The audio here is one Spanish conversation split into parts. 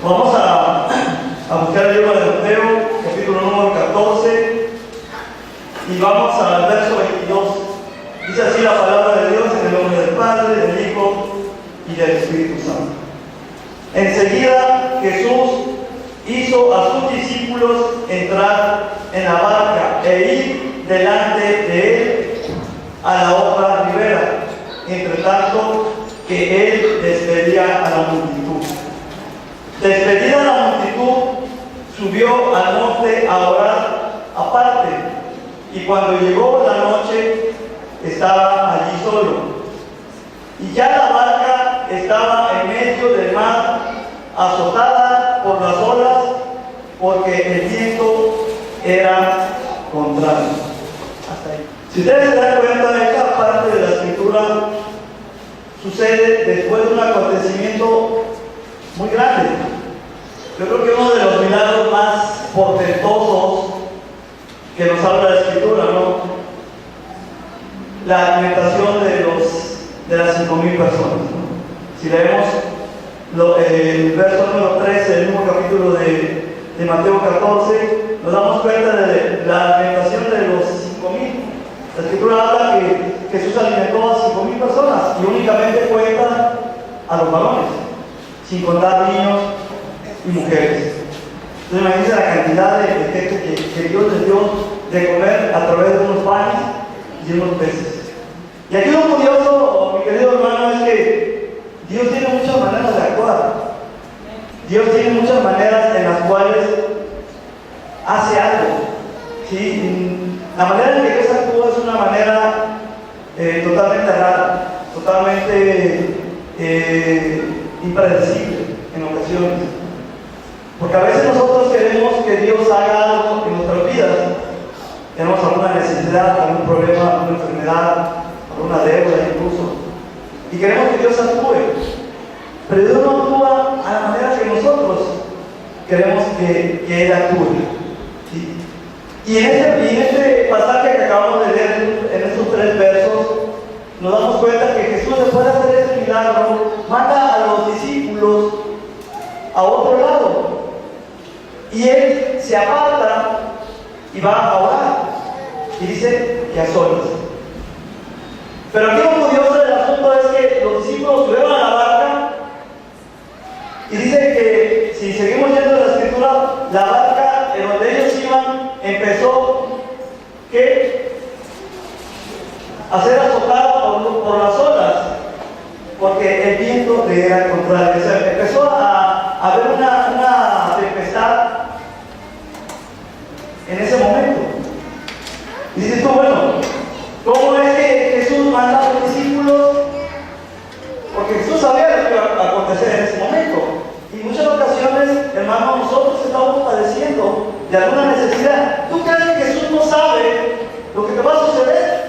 Vamos a buscar el libro de Mateo, capítulo número 14, y vamos al verso 22. Dice así la palabra de Dios en el nombre del Padre, del Hijo y del Espíritu Santo. Enseguida Jesús hizo a sus discípulos entrar en la barca e ir delante de él a la otra ribera, entre tanto que él despedía a la multitud. Despedida la multitud, subió al monte a orar aparte, y cuando llegó la noche, estaba allí solo. Y ya la barca estaba en medio del mar, azotada por las olas, porque el viento era contrario. Hasta ahí. Si ustedes se dan cuenta, esta parte de la escritura sucede después de un acontecimiento muy grande. Yo creo que uno de los milagros más portentosos que nos habla la escritura, ¿no? La alimentación de las 5,000 personas, ¿no? Si leemos el verso número 13 del mismo capítulo de Mateo 14, nos damos cuenta de la alimentación de los 5,000. La escritura habla que Jesús alimentó a 5,000 personas y únicamente cuenta a los varones, sin contar niños y mujeres. Entonces imagínense la cantidad de gente que Dios les dio de comer a través de unos panes y unos peces. Y aquí lo curioso, mi querido hermano, es que Dios tiene muchas maneras de actuar. Dios tiene muchas maneras en las cuales hace algo, ¿sí? La manera en que Dios actúa es una manera totalmente rara, totalmente impredecible en ocasiones. Porque a veces nosotros queremos que Dios haga algo en nuestras vidas. Tenemos alguna necesidad, algún problema, alguna enfermedad, alguna deuda incluso, y queremos que Dios actúe. Pero Dios no actúa a la manera que nosotros queremos que Él actúe, ¿sí? Y en este pasaje que acabamos de leer, en estos 3 versos, nos damos cuenta que Jesús, después de hacer ese milagro, manda a los discípulos a otro lado. Y Él se aparta y va a orar. Y dice que a solas. Pero aquí lo curioso del asunto es que los discípulos subieron a la barca. Y dice que, si seguimos yendo la escritura, la barca en donde ellos iban empezó a ser azotada por las olas, porque el viento le era contrario. O sea, empezó a haber una tempestad en ese momento. Y dices tú, bueno, ¿cómo es que Jesús manda a los discípulos? Porque Jesús sabía lo que iba a acontecer en ese momento. Y en muchas ocasiones, hermanos, nosotros estamos padeciendo de alguna necesidad. ¿Tú crees que Jesús no sabe lo que te va a suceder?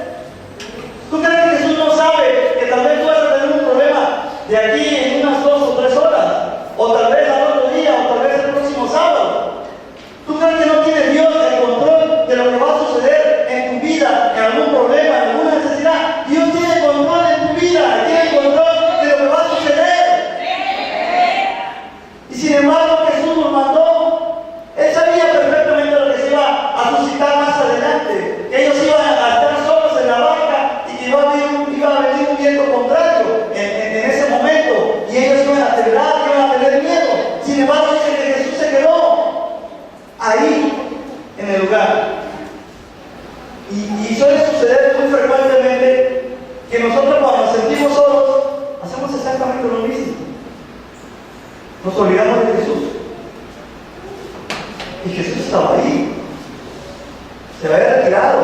¿Tú crees que Jesús no sabe que tal vez tú vas a tener un problema de aquí en unas 2 o 3 horas? O tal vez al otro día, o tal vez el próximo sábado. ¿Tú crees que no tiene Dios el control de lo que va a suceder en tu vida, en algún problema, en alguna necesidad? Dios tiene control en tu vida, tiene control de lo que va a suceder. Y sin embargo, Jesús nos mandó. Él sabía perfectamente lo que se iba a suscitar más adelante, que ellos iban a estar solos en la barca y que iba a venir un viento contrario en ese momento, y ellos iban a temblar, iban a tener miedo. Sin embargo, dice que Jesús se quedó ahí en el lugar. Y suele suceder muy frecuentemente que nosotros, cuando nos sentimos solos, hacemos exactamente lo mismo. Nos olvidamos de Jesús. Y Jesús estaba ahí. Se había retirado.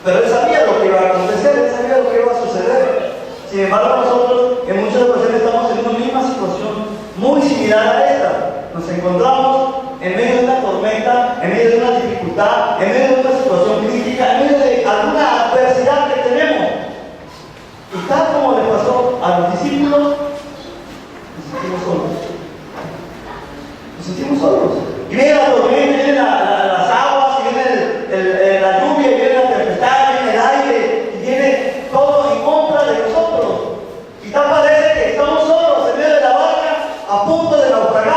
Pero Él sabía lo que iba a acontecer, Él sabía lo que iba a suceder. Sin embargo, nosotros en muchas ocasiones estamos en una misma situación muy similar a esta. Nos encontramos en medio de una tormenta, en medio de una dificultad, en medio de una situación crítica, en medio de alguna adversidad que tenemos. Y tal como le pasó a los discípulos, nos sentimos solos. Nos sentimos solos. Y viene la tormenta, vienen las aguas, y viene la lluvia, y viene la tempestad, y viene el aire, y viene todo en contra de nosotros. Y tal parece que estamos solos en medio de la barca, a punto de naufragar.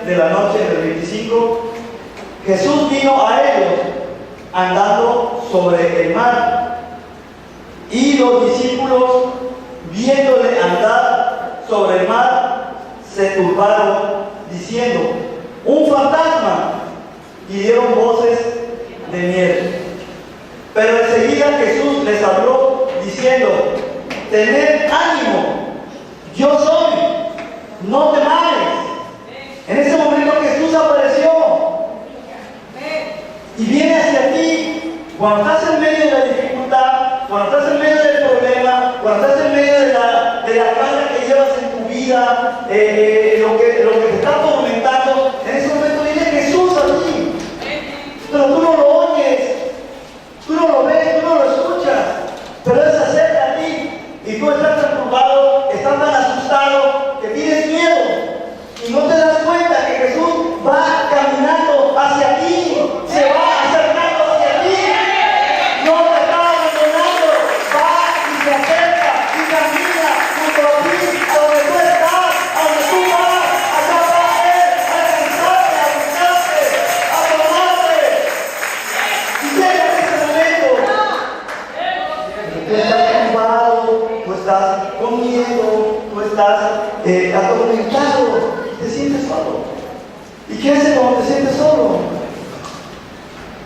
de la noche del 25, Jesús vino a ellos andando sobre el mar. Y los discípulos, viéndole andar sobre el mar, se turbaron, diciendo: ¡un fantasma! Y dieron voces de miedo. Pero enseguida Jesús les habló, diciendo: tened ánimo, yo soy, no temáis. En ese momento Jesús apareció y viene hacia ti. Cuando estás en medio de la dificultad, cuando estás en medio del problema, cuando estás en medio de la carga que llevas en tu vida, lo que te está atormentando, en ese momento viene Jesús a ti. Pero tú no lo oyes, tú no lo ves, tú no lo escuchas, pero Él se acerca a ti y tú estás tan turbado, estás tan asustado que tienes miedo y no te das cuenta que Jesús va caminando hacia ti, se va acercando hacia ti, no te está abandonando, va y se acerca y camina junto a ti, a donde tú estás, a donde tú vas, allá va Él a alcanzarte, a buscarte, a tomarte. Y llega en ese momento. Tú estás turbado, tú estás con miedo, tú estás atormentado, te sientes solo. ¿Y qué haces cuando te sientes solo?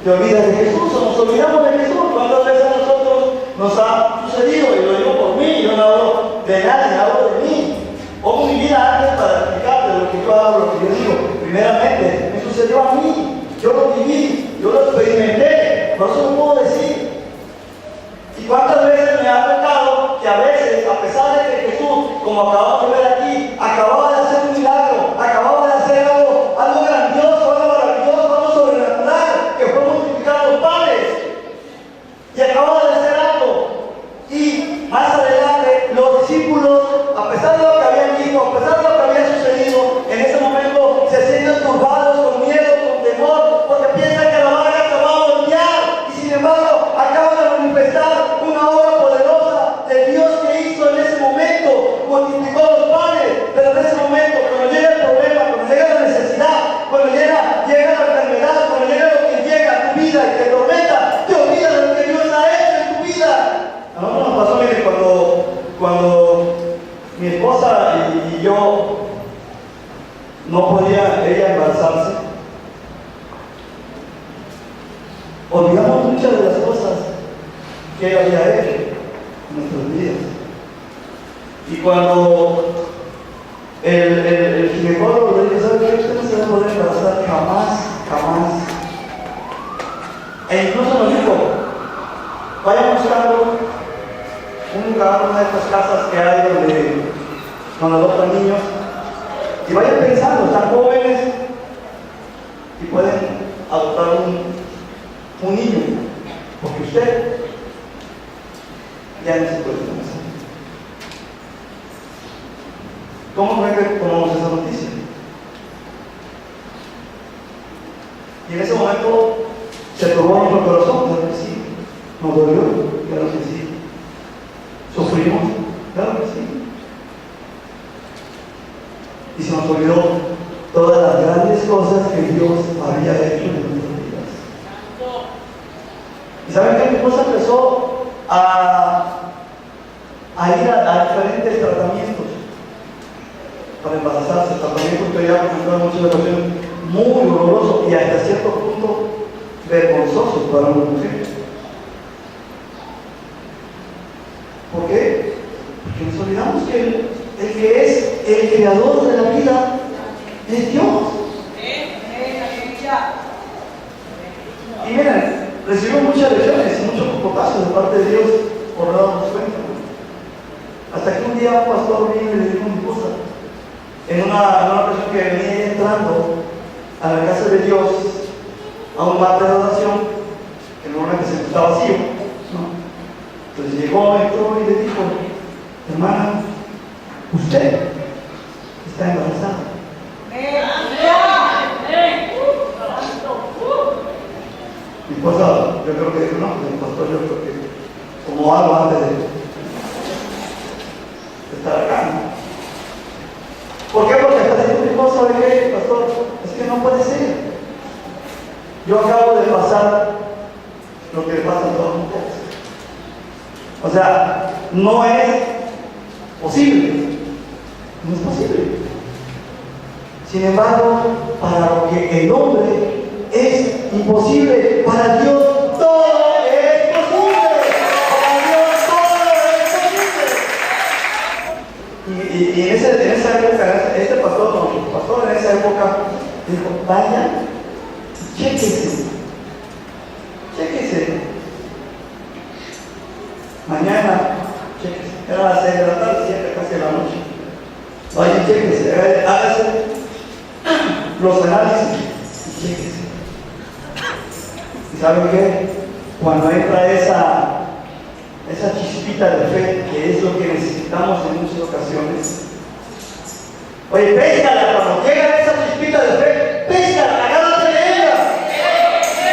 Te olvidas de Jesús o nos olvidamos de Jesús. ¿Cuántas veces a nosotros nos ha sucedido? Y lo digo por mí, yo no hablo de nadie, hablo de mí. Pongo mi vida antes para explicarte lo que yo hablo, lo que yo digo. Primeramente, me sucedió a mí, yo lo viví, yo lo experimenté, por eso lo puedo decir. ¿Y cuántas veces me ha tocado que a veces, a pesar de que Jesús, como acabamos de ver aquí, acababa de hacer un milagro, acababa de hacer algo grandioso, algo maravilloso, algo sobrenatural, que fue multiplicar los panes, y acababa de hacer algo, y más adelante los discípulos, a pesar de lo que habían visto, a pesar de lo que había sucedido, en ese momento se sienten turbados, con miedo, con temor, porque piensan que la barca se va a voltear, y sin embargo acaban de manifestar una obra poderosa de Dios que hizo en ese momento, multiplicó los panes, pero en ese momento, cuando llega el problema, cuando llega la necesidad, cuando llega la enfermedad, cuando llega lo que llega a tu vida y te tormenta, te olvidas de lo que Dios ha hecho en tu vida. A nosotros nos pasó, mire, cuando mi esposa y yo no podía ella embarazarse, olvidamos muchas de las cosas que Él había hecho en nuestras vidas. Y cuando el ginecólogo le dijo: ¿sabe qué? Usted no se va a poder embarazar jamás. E incluso nos dijo: vayan buscando un lugar, una de estas casas que hay donde adoptan niños, y vayan pensando, están jóvenes y pueden adoptar un niño, porque usted ya no se puede embarazar. ¿Cómo creen que tomamos esa noticia? Y en ese momento se turbó nuestro corazón, claro que sí. Nos dolió, claro que sí. Sufrimos, claro que sí. Y se nos olvidó todas las grandes cosas que Dios había hecho en nuestras vidas. ¿Y saben que mi esposa empezó a ir a diferentes tratamientos para embarazarse? Tratamientos que ya comentaron en muchas ocasiones, muy dolorosos y hasta cierto punto vergonzosos para una mujer. ¿Por qué? Porque nos olvidamos que el que es el creador de la vida es Dios. Y miren, recibimos muchas lecciones y muchos cocotazos de parte de Dios por no darnos cuenta. Hasta que un día un pastor vino y le dijo a mi esposa, en una ocasión que venía entrando a la casa de Dios, a un martes de adoración, que normalmente se está vacío, ¿no? Entonces llegó, entró y le dijo: hermana, usted está embarazada. Mi esposa, yo creo que dijo: no, el pastor, yo creo que como algo antes de estar acá, ¿no? ¿Por qué? Porque hasta dijo mi esposa: ¿de qué, pastor? puede ser. Yo acabo de pasar lo que le pasa a todas las mujeres. O sea, no es posible. No es posible. Sin embargo, para lo que el hombre es imposible, para Dios todo es posible. Para Dios todo es posible. Y en esa época, este pastor, nuestro pastor en esa época, dijo, vaya, chéquese. Mañana, chéquese. Era las 6 de la tarde, 7, casi de la noche. Vaya, chéquese, hágase los análisis y chéquese. ¿Y saben qué? Cuando entra esa chispita de fe, que es lo que necesitamos en muchas ocasiones. Oye, péscala, cuando llega esa chispita de fe, péscala, agárrate de ella.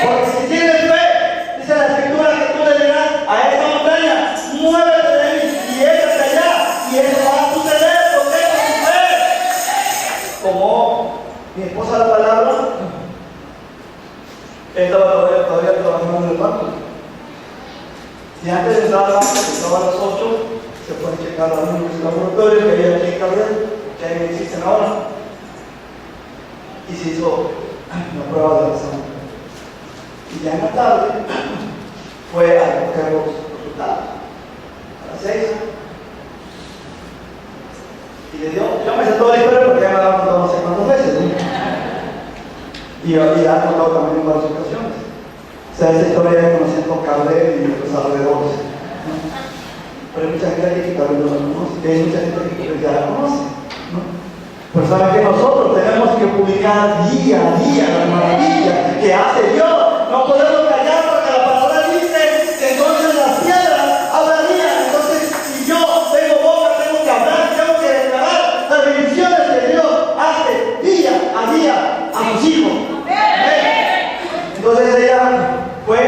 Porque si tienes fe, dice la escritura que tú le dirás a esta montaña, muévete de ahí y échate allá, y eso va a suceder, porque es tu fe. Como mi esposa la palabra, estaba todavía trabajando en el banco. Y antes de entrar al banco, que estaba a las 8, se pueden checar los laboratorios que hay aquí en Cabrera, que ahí existen ahora. Y se hizo la prueba de la sangre. Y ya en la tarde fue a recoger los resultados. A las 6. Y le dio, yo me sé toda la historia porque ya me la han contado no sé cuántas veces, ¿no? Y la han contado también en varias ocasiones. O sea, esa historia ya conocen con Cabrera y los alrededores, ¿no? Pero hay mucha gente aquí que tal vez no la conoce, y hay mucha gente que ya la conoce, ¿no? Pero saben que nosotros tenemos que publicar día a día las maravillas que hace Dios. No podemos callar porque la palabra dice que entonces las piedras hablarían. Entonces, si yo tengo boca, tengo que hablar, tengo que declarar las bendiciones que Dios hace día a día a sus hijos. Entonces ella fue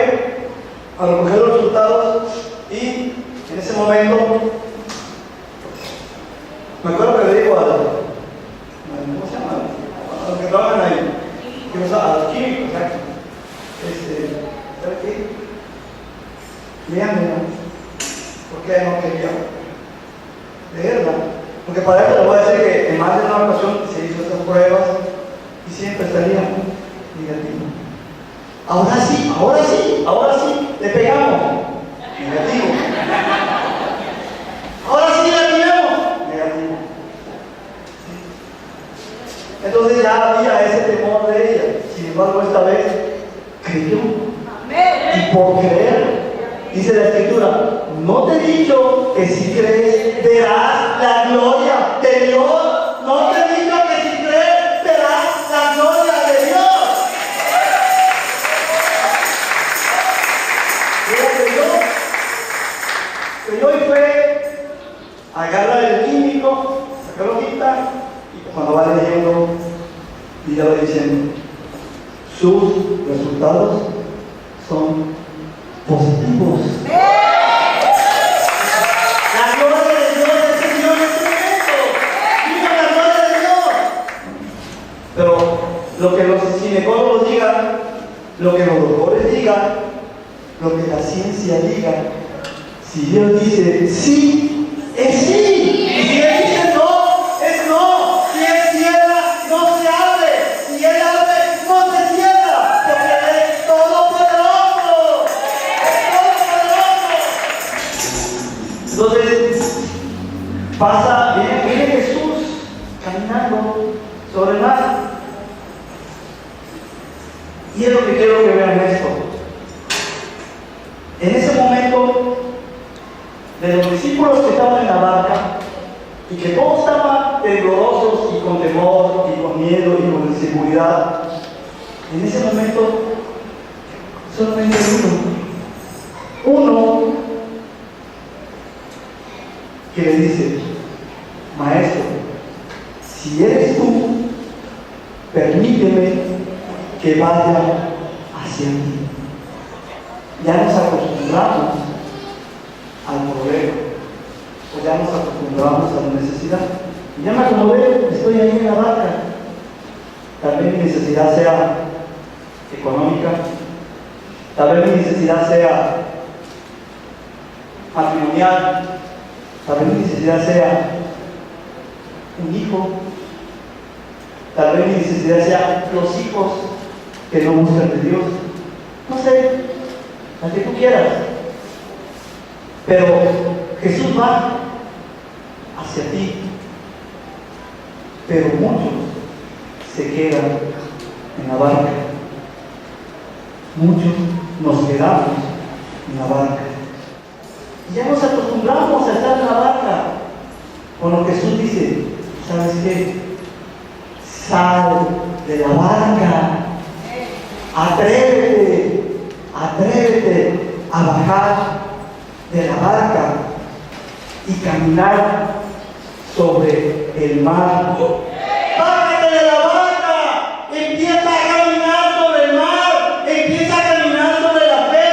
a recoger los resultados y en ese momento me acuerdo que le digo a ¿cómo se llama? A los que trabajan ahí, a los químicos, exacto. ¿Sabe qué? Léanmela, porque no quería leerla. Porque para esto le voy a decir que en más de una ocasión se hizo estas pruebas y siempre salía negativo. Ahora sí, le pegamos. Negativo. Ahora sí le pegamos. Negativo. Entonces ya había ese temor de ella. Sin embargo, esta vez creyó. Y por creer, dice la escritura, no te he dicho que si crees verás la gloria de Dios. No te he dicho que si crees verás la gloria de Dios. Creyó y fue a agarrar el químico, sacarlo quita, y cuando va leyendo, y ya va diciendo, sus resultados son positivos. La gloria de Dios es el Dios en este momento. ¡Viva la gloria de Dios! Pero lo que los ginecólogos digan, lo que los doctores digan, lo que la ciencia diga, si Dios dice sí, es sí. Y si Él dice no, es no. Si Él cierra, no se abre. Si Él abre, no se cierra. Porque Él es todopoderoso. Es todopoderoso. Entonces, viene Jesús caminando sobre el mar. Y es lo que quiero que vean esto. En ese momento, de los discípulos que estaban en la barca y que todos estaban temblorosos y con temor y con miedo y con inseguridad, en ese momento solamente uno que le dice, maestro, si eres tú, permíteme que vaya hacia ti. Ya nos acostumbramos al problema, o ya nos acostumbramos a la necesidad. Y ya me acomodé, estoy ahí en la barca. Tal vez mi necesidad sea económica, tal vez mi necesidad sea matrimonial, tal vez mi necesidad sea un hijo, tal vez mi necesidad sea los hijos que no buscan de Dios. No sé, la que tú quieras. Pero Jesús va hacia ti. Pero muchos se quedan en la barca. Muchos nos quedamos en la barca. Y ya nos acostumbramos a estar en la barca. Cuando Jesús dice, ¿sabes qué? Sal de la barca. Atrévete a bajar de la barca y caminar sobre el mar. Bájate de la barca, empieza a caminar sobre el mar, empieza a caminar sobre la fe,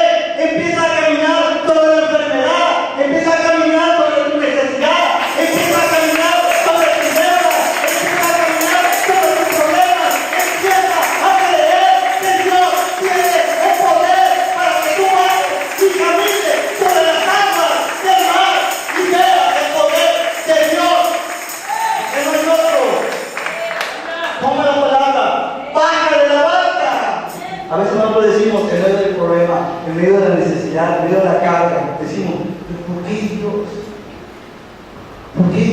empieza a caminar sobre la enfermedad, empieza a caminar sobre tu necesidad, empieza a caminar sobre tus deudas, empieza a caminar sobre tus problemas, empieza a creer que Dios tiene el poder para que tú vayas y camines sobre las aguas del mar y veas el poder de Dios. Que no hay otro. Ponga la palabra, baja de la barca. A veces nosotros decimos en medio del problema, en medio de la necesidad, en medio de la carga, decimos, ¿pero por qué Dios? ¿Por qué?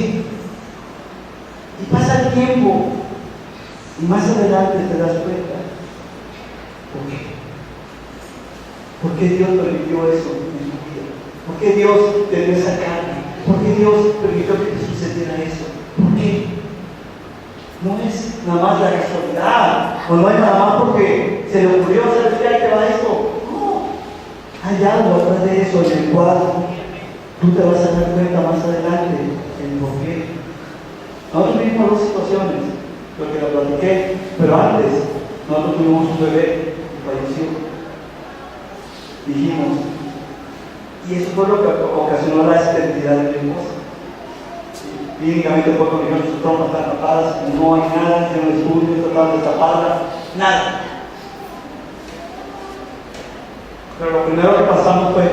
Y pasa el tiempo y más adelante te das cuenta. ¿Por qué? ¿Por qué Dios permitió eso en tu vida? ¿Por qué Dios te dio esa carga? ¿Por qué Dios permitió que te sucediera eso? ¿Por qué? No es nada más la casualidad, o no es nada más porque se le ocurrió, ¿sabes qué? Ahí te va esto. No, hay algo atrás de eso en el cual tú te vas a dar cuenta más adelante en por qué. Nosotros vivimos dos situaciones, lo que lo platiqué, pero antes nosotros tuvimos un bebé que falleció. Dijimos, y eso fue lo que ocasionó la esterilidad de mi esposa. Clínicamente fue cuando dijeron sus trompas están tapadas, no hay nada, hicieron estudios, trataron de taparla, nada. Pero lo primero que pasamos fue,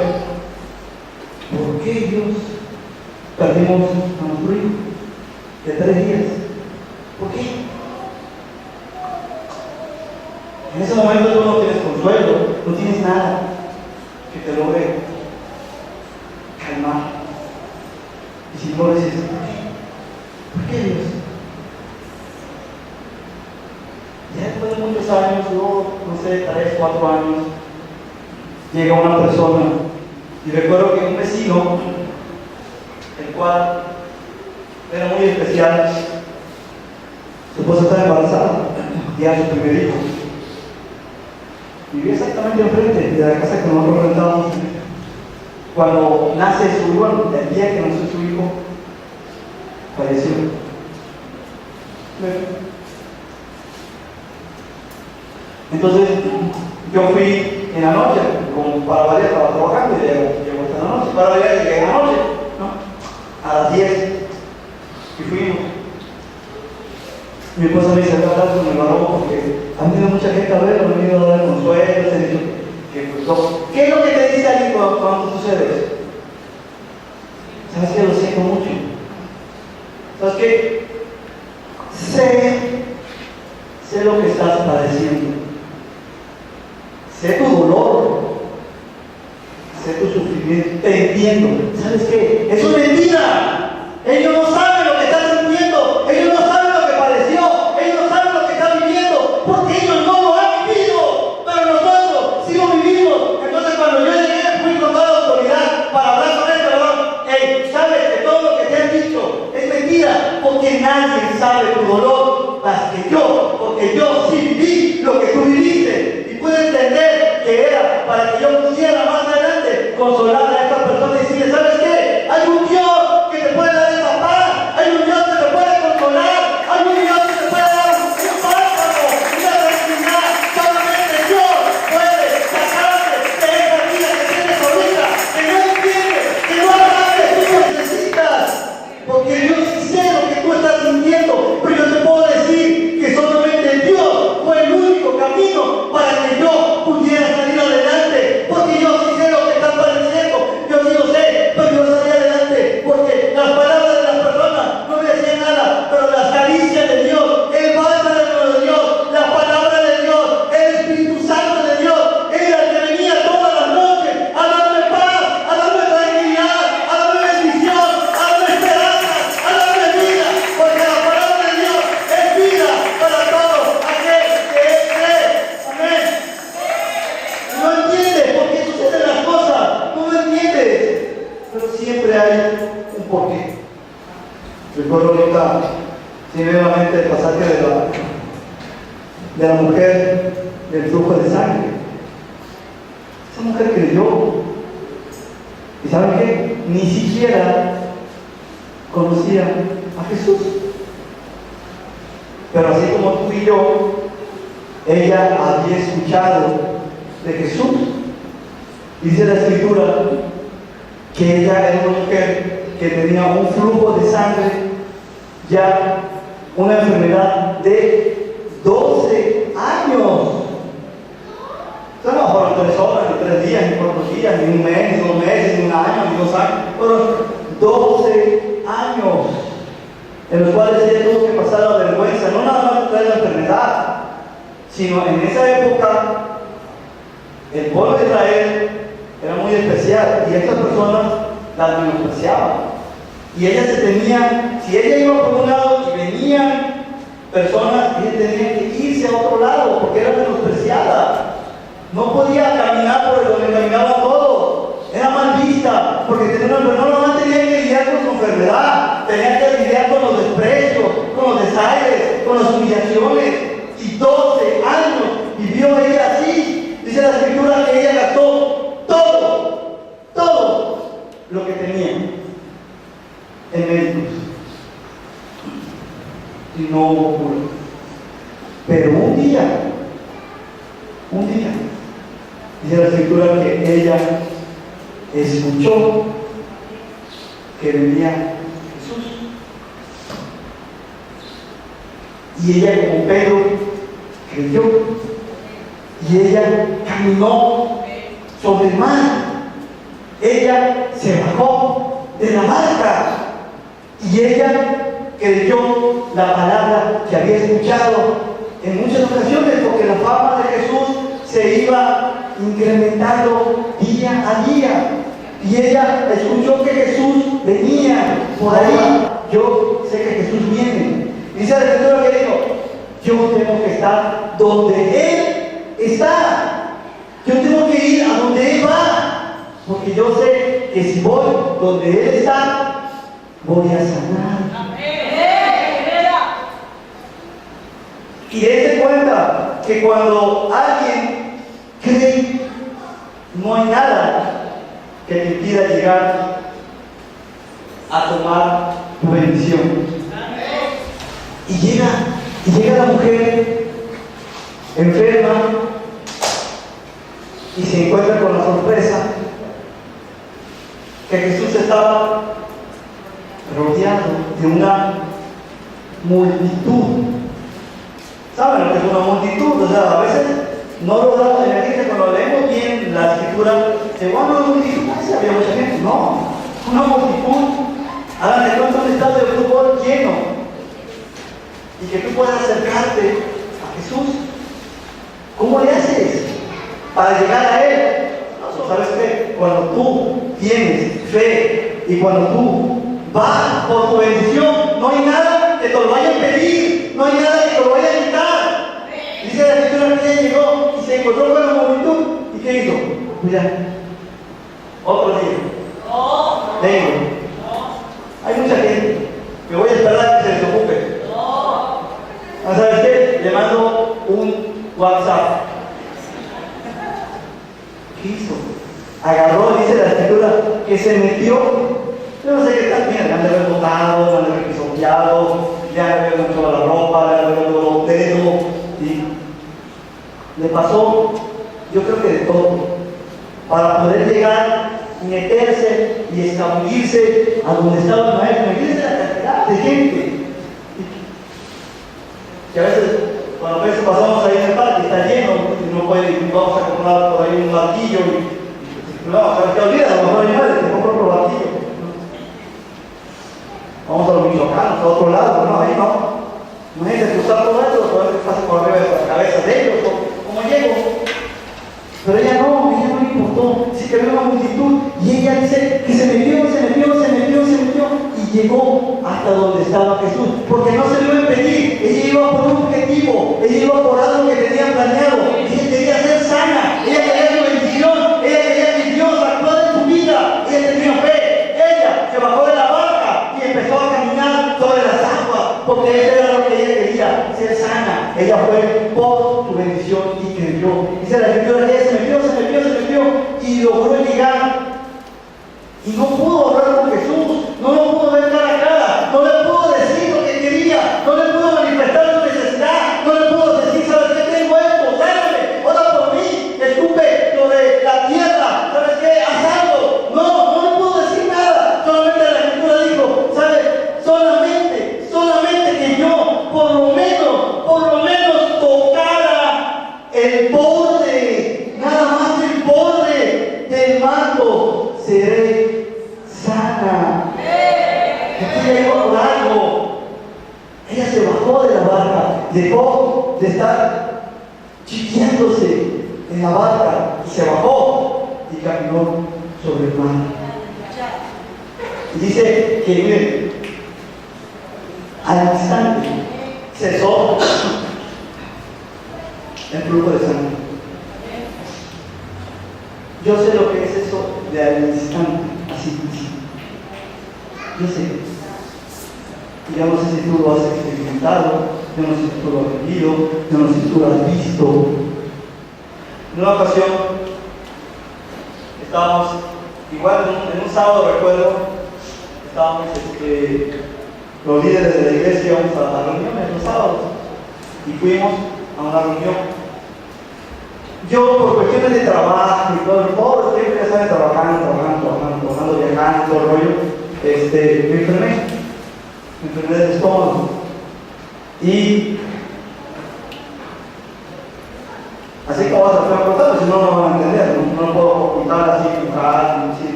¿por qué Dios perdimos a nuestro hijo de 3 días? ¿Por qué? En ese momento tú no tienes consuelo, no tienes nada que te logre calmar. Y si no dices, ¿por qué? ¿Por qué Dios? Ya después de muchos años, no sé, 3, 4 años, llega una persona y recuerdo que un vecino, el cual era muy especial, su esposa estaba embarazada, ya su primer hijo. Vivía exactamente enfrente de la casa que nosotros rentábamos. Cuando nace su hijo, el día que nació su hijo, falleció. Entonces, yo fui en la noche, como para variar, estaba trabajando y llego hasta la noche. Para variar, llegué en la noche, ¿no? A las 10. Y fuimos. Mi esposa me dice, voy a hablar con mi varón porque ha venido mucha gente a verlo, ha venido a dar consuelo, se ha dicho que pues no. ¿Qué es lo que te dice allí cuando sucede eso? ¿Sabes qué? Lo siento mucho. ¿Sabes qué? Sé lo que estás padeciendo. Sé tu dolor. Sé tu sufrimiento. Te entiendo. ¿Sabes qué? ¡Eso es mentira! Ellos no saben lo que están sintiendo. Ellos no saben lo que padeció. Ellos no saben lo que están viviendo. Porque ellos no lo han vivido. Pero nosotros sí lo vivimos. Entonces cuando yo llegué fui con toda la autoridad para hablar con este varón. Hey, sabes que todo lo que te han dicho es mentira. Porque nadie sabe tu dolor más que yo. Porque yo sí viví lo que tú viviste. Y pude entender que era para que yo pudiera más adelante consolar a esta persona y decirle, ¿sabes qué? Hay un Dios que te puede dar esa paz. Hay un Dios que te puede consolar. Hay un Dios que te puede dar un bálsamo, una pasaje de la mujer del flujo de sangre. Esa mujer creyó. ¿Y saben qué? Ni siquiera conocía a Jesús. Pero así como tú y yo, ella había escuchado de Jesús. Dice la Escritura que ella era una mujer que tenía un flujo de sangre, ya una enfermedad de 12 años. O sea, no fueron 3 horas, ni 3 días, ni 4 días, ni un mes, ni 2 meses, ni un año, ni 2 años. Fueron 12 años en los cuales ella tuvo que pasar la vergüenza, no nada más traer la enfermedad, sino en esa época el pueblo de Israel era muy especial y estas personas las menospreciaban. Y ella se tenía, si ella iba por un lado y venían personas, ella tenía que irse a otro lado porque era menospreciada. No podía caminar por donde caminaban todos. Era mal vista porque tenía una persona, tenía que lidiar con su enfermedad, tenía que lidiar con los desprecios, con los desaires, con las humillaciones. Y 12 años vivió ella así. Dice la Escritura que ella gastó todo lo que tenía en médicos. Y no hubo cura. Pero un día, dice la Escritura que ella escuchó que venía Jesús. Y ella, como Pedro, creyó. Y ella caminó sobre el mar. Ella se bajó de la barca. Y ella creyó la palabra que había escuchado en muchas ocasiones, porque la fama de Jesús se iba incrementando día a día. Y ella escuchó que Jesús venía por ahí. Yo sé que Jesús viene. Dice la Escritura que dijo: yo tengo que estar donde Él está. Yo tengo que ir a donde Él va. Porque yo sé que si voy donde Él está, voy a sanar. Y dése cuenta que cuando alguien cree, no hay nada que te impida llegar a tomar tu bendición. Y llega la mujer enferma y se encuentra con la sorpresa que Jesús estaba rodeado de una multitud. ¿Saben lo que es una multitud? O sea, a veces no logramos en la gente, cuando leemos bien la Escritura, se bueno, una multitud, si había mucha gente. No, una multitud. Hagan de cuenta un estadio de fútbol lleno y que tú puedas acercarte a Jesús. ¿Cómo le haces para llegar a Él? No, ¿sabes qué? Cuando tú tienes fe y cuando tú vas por tu bendición, no hay nada que te lo vaya a impedir, no hay nada que te lo vaya a quitar. Dice la Escritura que ella llegó y se encontró con la multitud. ¿Y qué hizo? Mira, otro día. Vengo. Hay mucha gente que voy a esperar que se desocupe. ¿Sabes qué? Le mando un WhatsApp. ¿Qué hizo? Agarró, dice la Escritura, que se metió. Yo no sé qué tal, mira, le han de haber botado, le han de haber pisoteado, le han de haber manchado la ropa, le han de haber dado los dedos, ¿sí? Le pasó, yo creo que de todo, para poder llegar, meterse y escabullirse a donde estaba el maestro. Imagínense la cantidad de gente. Que a veces, cuando a veces pasamos ahí en el parque, está lleno, y no puede, vamos a comprar por ahí un martillo y no, te olvidas, a lo mejor animales, te compro otro martillo. Vamos a los michoacanos, a otro lado, no, ahí no. Imagínate cruzar todo esto, todo esto que pasa por arriba de las cabezas de ellos, ¿cómo llego? Pero ella no le importó. Dice que había una multitud y ella dice que se metió y llegó hasta donde estaba Jesús, porque no se le iba a impedir. Ella iba por un objetivo, ella iba por algo que tenía planeado. Ella quería ser sana, ella quería su bendición, ella quería que Dios actuara en su vida. Ella tenía fe. Ella se bajó de la barca y empezó a caminar sobre las aguas, porque eso era lo que ella quería. ella fue por tu bendición y creyó. Dice la escritura que ella se metió y logró llegar. Y no pudo hablar con Jesús, no lo pudo ver cara a cara, no le pudo decir lo que quería, no le pudo manifestar su necesidad, no le pudo decir, ¿sabes qué? Tengo esto, sálvame, ora por mí, escupe sobre la tierra, ¿sabes qué? Haz algo. No le pudo decir nada, solamente la escritura dijo, ¿sabes? Solamente que yo, por lo menos tocara el borde, nada más el borde del manto, seré sana. Aquí llegó por algo. Ella se bajó de la barca, dejó de estar chiqueándose en la barca y se bajó y caminó sobre el mar. Y dice que, miren, al instante cesó el flujo de sangre. Yo sé lo que es eso de al instante, así. Yo sé. Y yo no sé si tú lo has experimentado, yo no sé si tú lo has vivido, yo no sé si tú lo has visto. En una ocasión, estábamos, igual en un sábado, recuerdo, estábamos los líderes de la iglesia, íbamos a reuniones los sábados, y fuimos a una reunión. Yo, por cuestiones de trabajo y todo el tiempo, ya sabes, trabajando, viajando, todo el rollo, me enfermé del estómago. Y así como vas a estar contando, si no, no van a entender, no lo puedo ocultar así,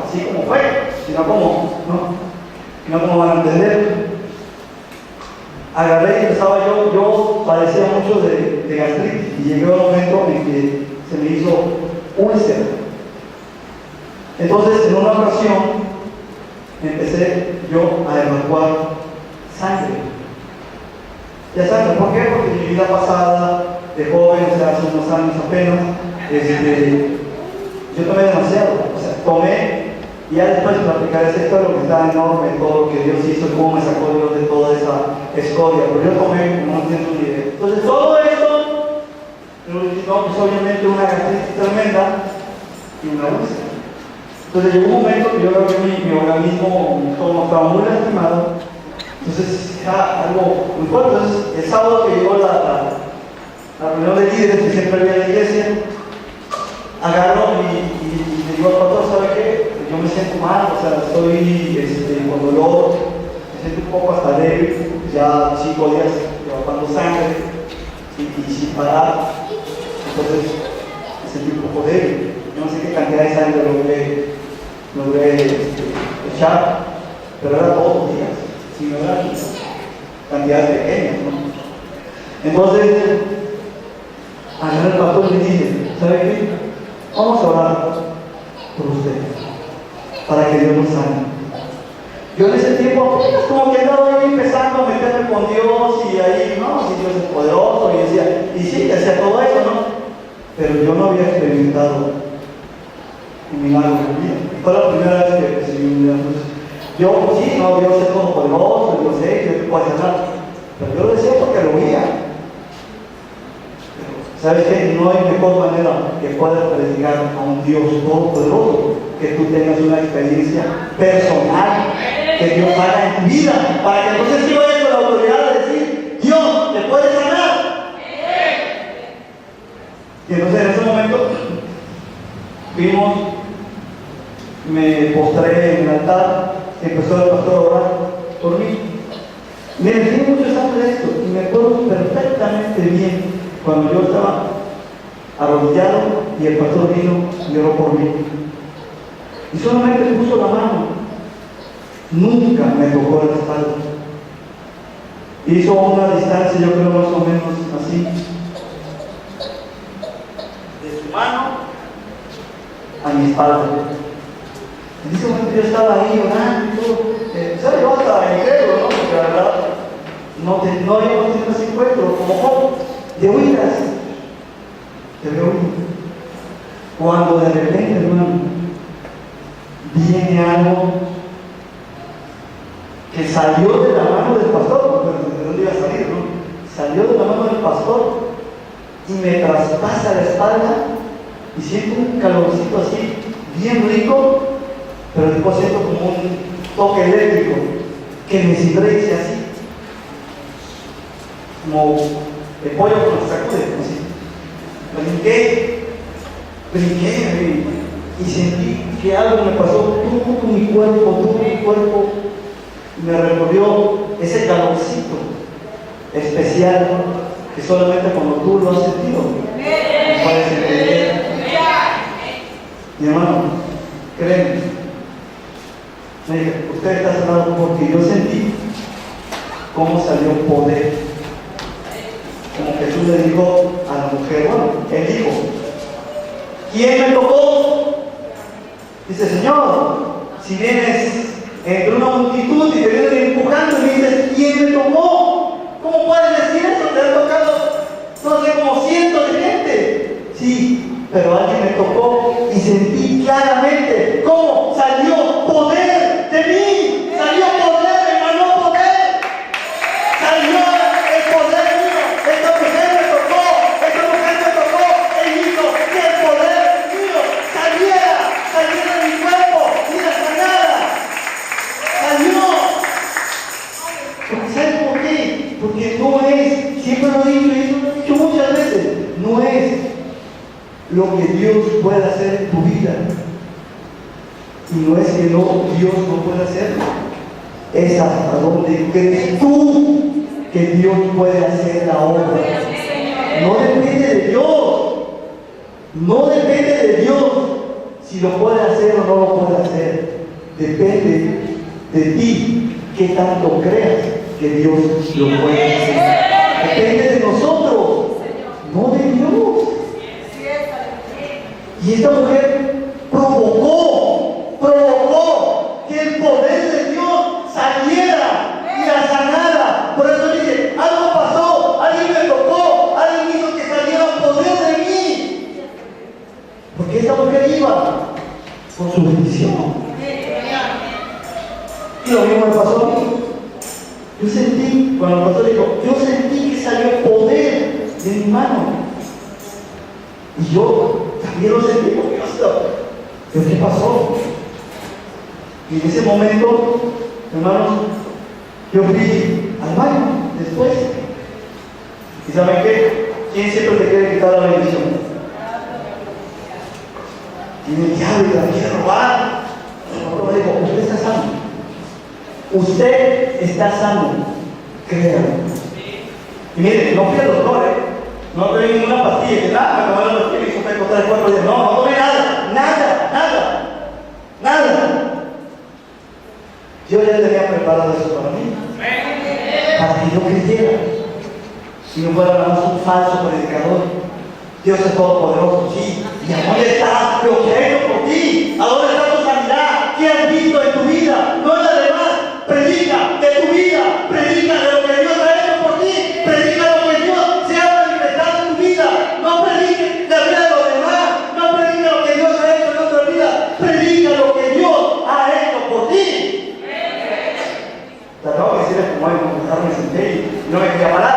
así como fue, sino como van a entender. Agarré y empezaba yo padecía mucho de gastritis y llegué a un momento en que se me hizo úlcera. Entonces, en una ocasión, empecé yo a evacuar sangre. Ya saben, ¿por qué? Porque en mi vida pasada, de joven, o sea, hace unos años apenas, yo tomé demasiado. O sea, tomé. Y ya después de platicar esa historia, que está enorme, todo lo que Dios hizo, cómo me sacó Dios de toda esa escoria. Pero yo tomé, como no entiendo ni idea. Entonces, todo esto, pues obviamente una gastritis tremenda y una úlcera. Entonces, llegó un momento que yo creo que mi organismo, mi estómago estaba muy lastimado. Entonces, era algo muy fuerte. Entonces, el sábado que llegó la reunión de líderes que siempre había en la iglesia, agarro y le digo al pastor, ¿sabe qué? Yo me siento mal, o sea, estoy con dolor, me siento un poco hasta débil, ya 5 días evacuando sangre y sin parar, entonces me sentí un poco débil. Yo no sé qué cantidad de sangre logré echar, pero era todos los días, si no eran cantidades pequeñas, ¿no? Entonces, agarré al pastor y le dije, ¿sabe qué? Vamos a orar por usted, para que Dios nos sane. Yo en ese tiempo apenas como que andaba ahí empezando a meterme con Dios y ahí, no, si Dios es poderoso, y decía, y sí, hacía todo eso, ¿no? Pero yo no había experimentado un milagro en mi vida. Fue la primera vez que recibí un milagro. Yo, sí, no, Dios es todopoderoso, yo sé que Dios puede hacer, pero yo lo decía porque lo veía. ¿Sabes qué? No hay mejor manera que puedas predicar a un Dios todopoderoso que tú tengas una experiencia personal que Dios haga en tu vida, para que entonces sí vayas con la autoridad de decir, Dios, ¿te puede sanar? Y entonces en ese momento me postré en el altar, empezó el pastor a orar por mí. Me tiene muchos años de esto y me acuerdo perfectamente bien cuando yo estaba arrodillado y el pastor vino y oró por mí. Y solamente puso la mano, nunca me tocó la espalda. Hizo una distancia, yo creo más o menos así, de su mano a mi espalda. En ese momento yo estaba ahí orando y todo. ¿Sabes? Yo hasta incrédulo, ¿no? Porque la verdad no habíamos tenido ese encuentro como joven. De oídas, te veo cuando de repente, hermano, viene algo que salió de la mano del pastor, pero ¿de dónde iba a salir, no? Salió de la mano del pastor y me traspasa la espalda y siento un calorcito así, bien rico, pero después siento como un toque eléctrico que me cibrece así, como el pollo con la sacude, así. Brinqué y sentí que algo me pasó todo mi cuerpo, y me recorrió ese calorcito especial que solamente cuando tú lo has sentido puedes entender. Mi hermano, créeme, me dije, usted está sanado porque yo sentí cómo salió poder. Como Jesús le dijo a la mujer, bueno, él dijo, ¿quién me tocó? Dice, Señor, si vienes entre una multitud y te vienen empujando y me dices, ¿quién me tocó? ¿Cómo puedes decir eso? Te han tocado, no sé, como cientos de gente. Sí, pero alguien me tocó y sentí claramente cómo salió poder de mí. Salió poder, hermano, poder. Salió el poder mío. Esta mujer me tocó, él hizo que el poder mío saliera de mi cuerpo y la sanara. Salió. Porque ¿sabes por qué? Porque no es, siempre lo he dicho y lo he dicho muchas veces, no es lo que Dios puede hacer en tu vida. Y no es que Dios no puede hacerlo. Es hasta donde crees tú que Dios puede hacer la obra. No depende de Dios. No depende de Dios si lo puede hacer o no lo puede hacer. Depende de ti qué tanto creas que Dios lo puede hacer. Depende de nosotros, no de Dios. Y esta mujer provocó que el poder de Dios saliera y la sanara. Por eso dice, algo pasó, alguien me tocó, alguien hizo que saliera poder de mí. Porque esta mujer iba con su bendición. Y lo mismo me pasó a mí. Yo sentí, cuando el pastor dijo, yo sentí que salió poder de mi mano. Y yo también lo sentí porque ¿pero qué pasó? Y en ese momento, hermanos, yo fui al baño después. ¿Y saben qué? ¿Quién siempre te quiere quitar la bendición? Y el diablo la quiere robar. El pastor me dijo, usted está sano. Usted está sano. Créalo. Y miren, no fui al doctor, no tomé ninguna pastilla, que nada, me tomé la pastilla y supe cortar el cuerpo y dije, no tomé nada. Yo ya tenía preparado eso para mí, para que yo creyera y no fuera nada más un falso predicador. Dios es todopoderoso, sí. ¿Y a dónde está lo que ha hecho por ti? ¿A dónde está tu sanidad? ¿Qué has visto en tu vida? No es la demás. Predica de tu vida, predica de lo que Dios ha hecho por ti, predica lo que Dios se ha manifestado en tu vida. No predique la vida de los demás, no predica lo que Dios ha hecho en otra vida, predica lo que Dios ha hecho por ti. Trataba de decirle como algo, me senté y no me quería parar,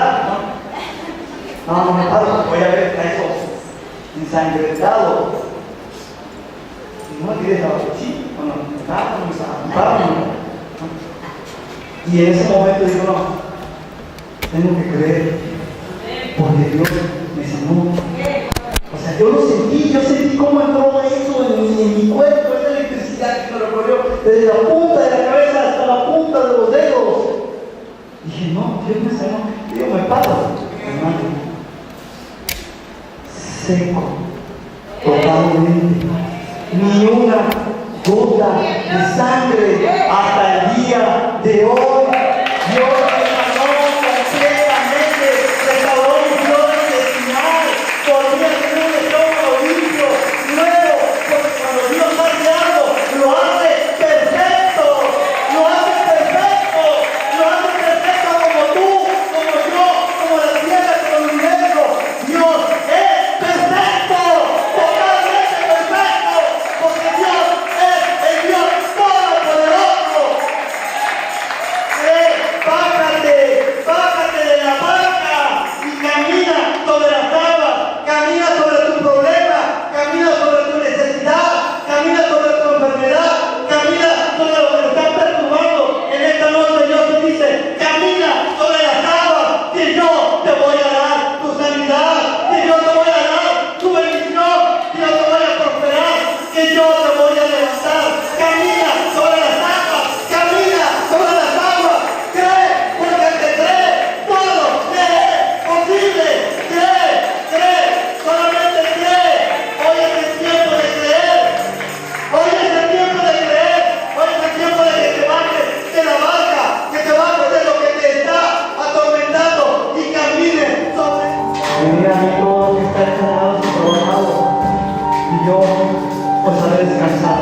no me paro, voy a ver a esos ensangrentados. Y no me quería estar así, bueno, me paro. Y en ese momento digo, no, tengo que creer, porque Dios me sanó. O sea, yo lo sentí, yo sentí cómo entró eso en mi cuerpo, esa electricidad que me recorrió desde la punta de la cabeza hasta la punta de los dedos. Dije, no, Dios me sanó. Y yo me paro, hermano, seco, totalmente, ni una gota de sangre hasta el día de hoy. Dios me sanó completamente, restauró mi flora intestinal, volví a tener un estómago limpio, nuevo, porque cuando Dios hace algo, lo hace perfecto, como tú, como yo, como la tierra, como el universo. Dios es perfecto, totalmente perfecto, porque Dios es el Dios todopoderoso. Baja Venir a mí todo que está encerrado y trabajado, y yo os haré descansar.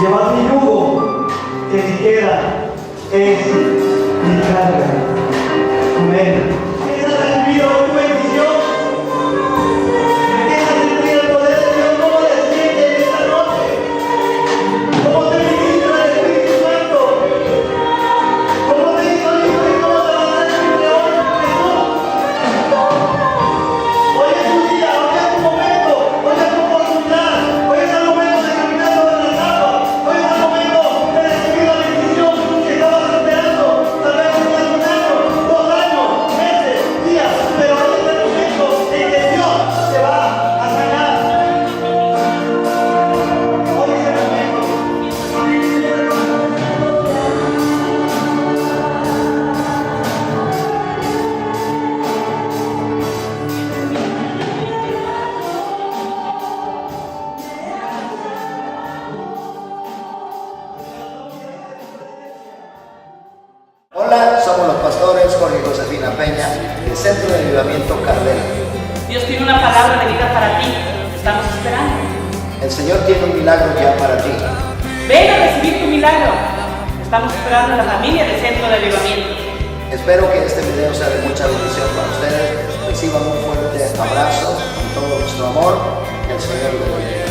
Llevad mi yugo, que ligera es mi carga. Amén. ¿Quieres recibir hoy tu bendición? ¿Quieres recibir el poder de Dios? ¿Cómo te sientes esta noche? ¿Cómo te ministra el Espíritu Santo? ¿Cómo te hizo libre y cómo te va a hacer libre hoy Jesús? Hoy es tu día, hoy es tu momento, hoy es tu oportunidad, hoy es el momento de caminar sobre las aguas, hoy es el momento de recibir la bendición que estabas esperando, tal vez un año, 2 años, meses, días, pero hoy es el momento en que Dios te va a sanar. Hoy es el momento. Hola, somos los pastores Jorge y Josefina Peña del Centro de Avivamiento Cardel. Dios tiene una palabra de vida para ti. Te estamos esperando. El Señor tiene un milagro ya para ti. Ven a recibir tu milagro. Estamos esperando a la familia del Centro de Avivamiento. Espero que este video sea de mucha bendición para ustedes. Reciban un fuerte abrazo con todo nuestro amor. Que el Señor les bendiga.